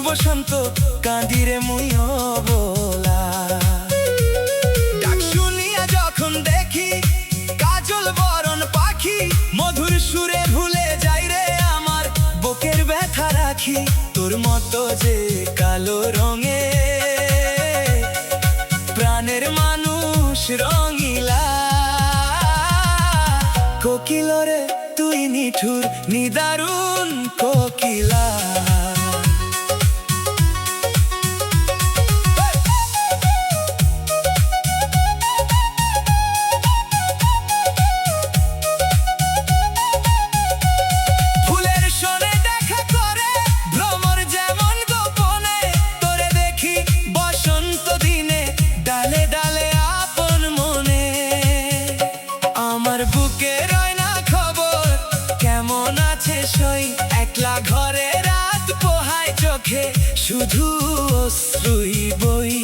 বসন্ত কাঁদিরে মুই অবলা। ডাক শুনিয়া যখন দেখি কাজল বরণ পাখি, মধুর সুরে ভুলে যাই রে আমার বুকের ব্যথা রাখি। তোর মতো যে কালো রঙে প্রাণের মানুষ রঙিলা। কোকিল রে তুই নিঠুর নিদারুণ কোকিলা। ফুলের সনে দেখা করে ভ্রমর যেমন গোপনে, তোরে দেখি বসন্ত দিনে ডালে ডালে আপন মনে। আমার বুকে রয় না খবর কেমন আছে সই, একলা ঘরে রাত পোহায় চোখে শুধু অশ্রুই বই।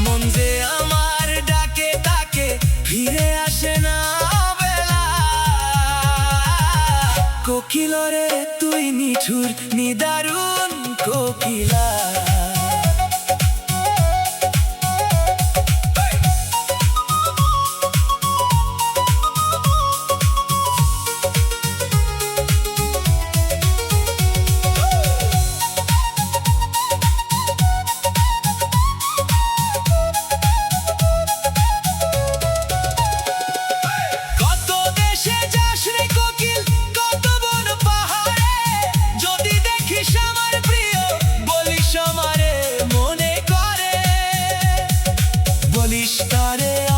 মন যে আমার ডাকে তাকে ফিরে আসে না বেলা। কোকিল রে তুই নিঠুর নিদারুণ কোকিলা।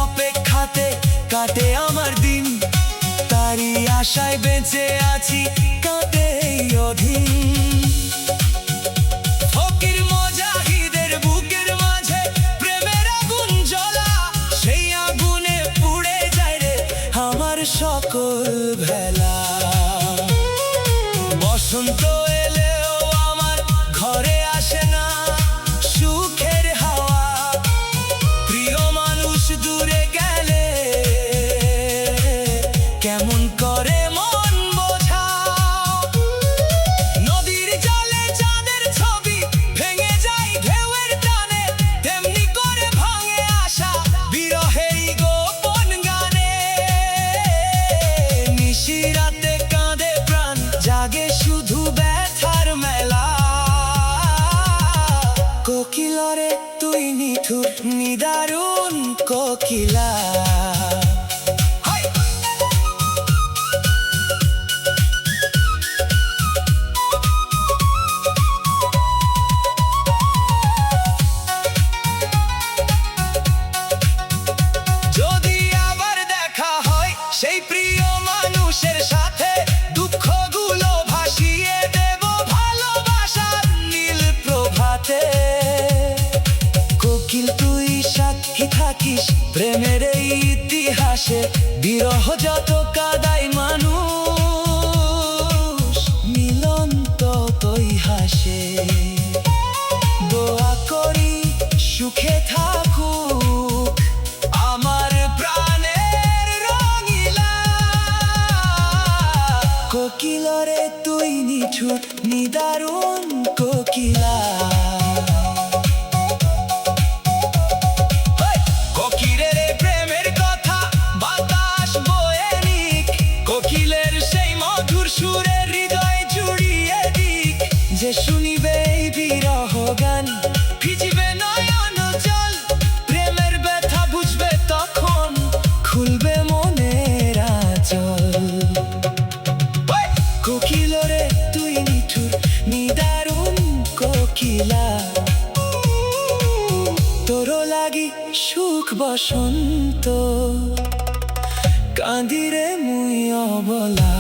অপেক্ষাতে কাটে আমার দিন, তারই আশায় বেঁচে আছি কাটে অধীন। ফকির মুজাহিদের বুকের মাঝে প্রেমের আগুন জ্বলা, সেই আগুনে পুড়ে যায় রে আমার সকল ভেলা। বসন্ত এলেও আমার ঘরে আসে না সুখের হাওয়া, প্রিয় মানুষ দূরে গেলে কেমন করে মন বোঝাও। নদীর জলে চাঁদের ছবি ভেঙে যায় ঢেউয়ের টানে, তেমনি করে ভাঙে আশা বিরহেই গোপন গানে। নিশিরাতে কাঁদে প্রাণ জাগে শুধু ব্যথার মেলা। কোকিল রে তুই নিঠুর নিদারুণ কোকিলা। যদি আবার দেখা হয় সেই প্রিয় মানুষের সাথে, দুঃখগুলো ভাসিয়ে দেব ভালোবাসার নীল প্রভাতে। কোকিল তুই সাক্ষী থাকিস প্রেমের এই ইতিহাসে, বিরহ যত কাদায় মানুষ মিলন ততই হাসে। দোয়া করি সুখে থাকুক আমার প্রাণের রঙিলা। কোকিল রে তুই নিঠুর নিদারুণ কোকিলা। কোকিলের প্রেমের কথা বাতাস বয়ে নিক, কোকিলের সেই মধুর সুরে হৃদয় জুড়িয়ে দিক। যে শুনিবে এই বিরহ গান ভিজিবে নয়ন জল, প্রেমের ব্যথা বুঝবে তখন খুলবে মনের আঁচল। কোকিল রে তুই নিঠুর নিদারুণ কোকিলা। তোর লাগি সুখ বসন্ত কাঁদিরে মুই অবলা।